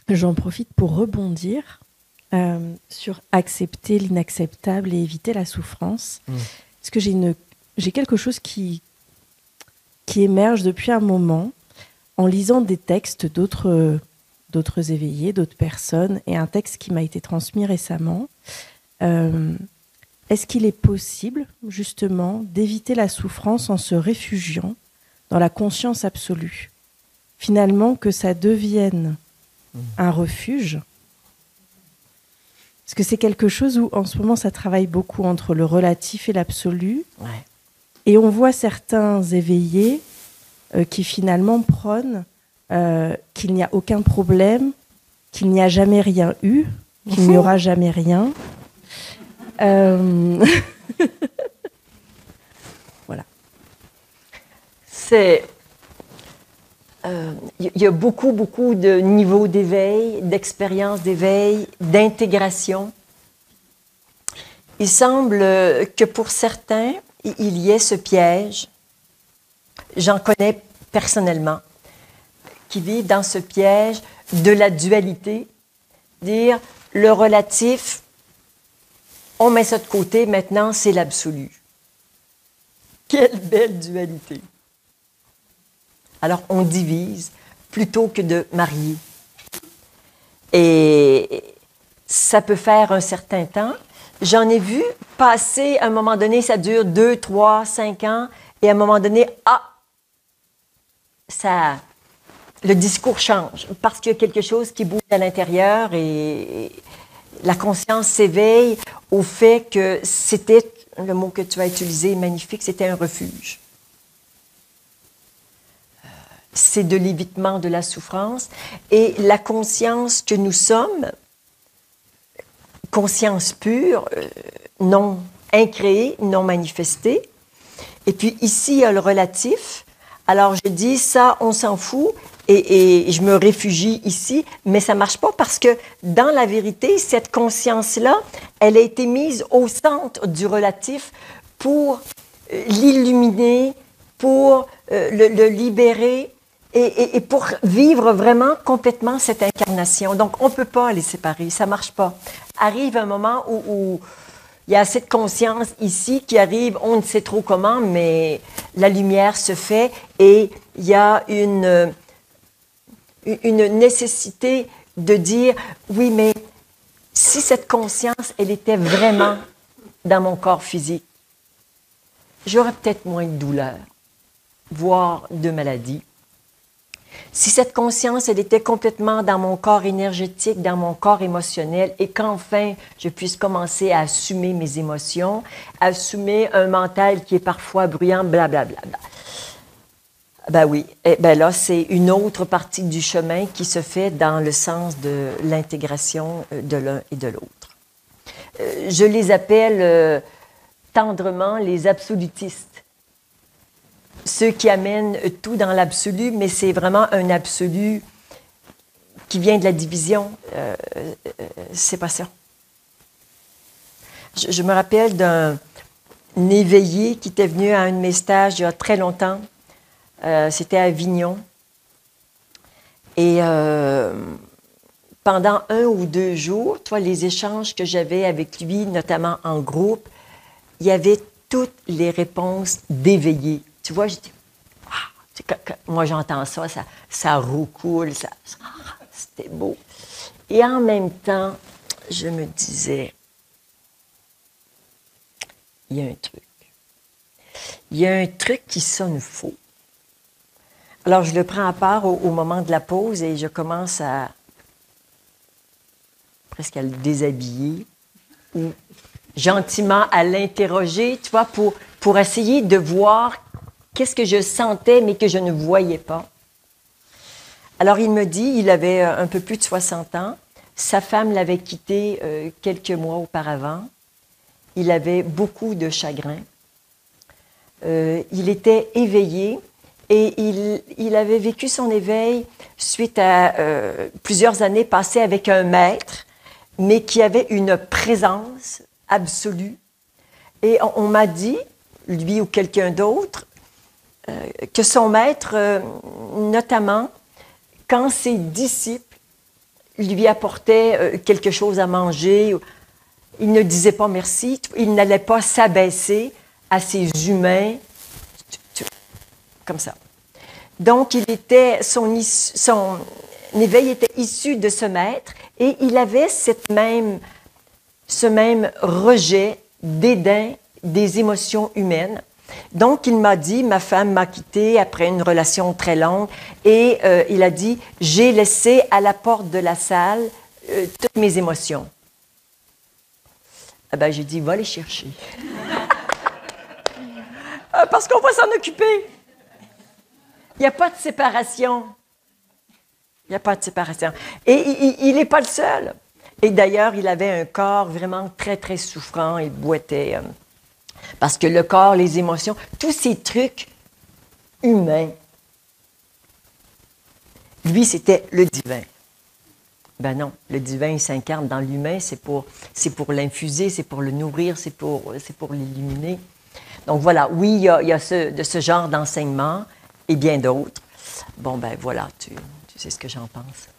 j'en profite pour rebondir sur accepter l'inacceptable et éviter la souffrance. Parce que j'ai quelque chose qui émerge depuis un moment en lisant des textes d'autres éveillés, d'autres personnes, et un texte qui m'a été transmis récemment. Est-ce qu'il est possible, justement, d'éviter la souffrance en se réfugiant dans la conscience absolue ? Finalement, que ça devienne un refuge. Parce que c'est quelque chose où, en ce moment, ça travaille beaucoup entre le relatif et l'absolu. Ouais. Et on voit certains éveillés qui, finalement, prônent qu'il n'y a aucun problème, qu'il n'y a jamais rien eu, qu'il n'y aura jamais rien. Voilà. Il y a beaucoup de niveaux d'éveil, d'expérience d'éveil, d'intégration. Il semble que pour certains, il y ait ce piège. J'en connais personnellement, qui vivent dans ce piège de la dualité, dire le relatif, on met ça de côté, maintenant c'est l'absolu. Quelle belle dualité! Alors on divise plutôt que de marier. Et ça peut faire un certain temps. J'en ai vu passer, à un moment donné, ça dure 2, 3, 5 ans, et à un moment donné, le discours change parce qu'il y a quelque chose qui bouge à l'intérieur et la conscience s'éveille au fait que c'était, le mot que tu as utilisé, magnifique, c'était un refuge. C'est de l'évitement de la souffrance et la conscience que nous sommes, conscience pure, non incréée, non manifestée. Et puis ici, il y a le relatif. Alors je dis ça, on s'en fout et je me réfugie ici, mais ça ne marche pas parce que dans la vérité, cette conscience-là, elle a été mise au centre du relatif pour l'illuminer, pour le libérer et pour vivre vraiment complètement cette incarnation. Donc on ne peut pas les séparer, ça ne marche pas. Arrive un moment où il y a cette conscience ici qui arrive, on ne sait trop comment, mais la lumière se fait et il y a une nécessité de dire, oui, mais si cette conscience, elle était vraiment dans mon corps physique, j'aurais peut-être moins de douleur, voire de maladie. Si cette conscience, elle était complètement dans mon corps énergétique, dans mon corps émotionnel, et qu'enfin, je puisse commencer à assumer mes émotions, assumer un mental qui est parfois bruyant, blablabla. Ben oui, ben là, c'est une autre partie du chemin qui se fait dans le sens de l'intégration de l'un et de l'autre. Je les appelle tendrement les absolutistes. Ceux qui amènent tout dans l'absolu, mais c'est vraiment un absolu qui vient de la division. C'est pas ça. Je me rappelle d'un éveillé qui était venu à un de mes stages il y a très longtemps. C'était à Avignon. Et pendant 1 ou 2 jours, les échanges que j'avais avec lui, notamment en groupe, il y avait toutes les réponses d'éveillés. Tu vois, je dis, moi j'entends ça, ça roucoule, c'était beau. Et en même temps, je me disais, il y a un truc. Il y a un truc qui sonne faux. Alors, je le prends à part au moment de la pause et je commence presque à le déshabiller ou gentiment à l'interroger, tu vois, pour essayer de voir qu'est-ce que je sentais mais que je ne voyais pas. Alors, il me dit, il avait un peu plus de 60 ans, sa femme l'avait quitté quelques mois auparavant, il avait beaucoup de chagrin, il était éveillé. Et il avait vécu son éveil suite à plusieurs années passées avec un maître, mais qui avait une présence absolue. Et on m'a dit, lui ou quelqu'un d'autre, que son maître, notamment, quand ses disciples lui apportait quelque chose à manger, il ne disait pas merci, il n'allait pas s'abaisser à ces humains comme ça. Donc, son éveil était issu de ce maître et il avait ce même rejet, dédain des émotions humaines. Donc, il m'a dit, ma femme m'a quitté après une relation très longue et il a dit, j'ai laissé à la porte de la salle toutes mes émotions. Ah ben, j'ai dit, va les chercher. Parce qu'on va s'en occuper. Il n'y a pas de séparation. Il n'y a pas de séparation. Et il n'est pas le seul. Et d'ailleurs, il avait un corps vraiment très, très souffrant. Il boitait. Parce que le corps, les émotions, tous ces trucs humains, lui, c'était le divin. Ben non, le divin, il s'incarne dans l'humain, c'est pour l'infuser, c'est pour le nourrir, c'est pour l'illuminer. Donc voilà, oui, il y a ce genre d'enseignement et bien d'autres. Bon, ben voilà, tu sais ce que j'en pense.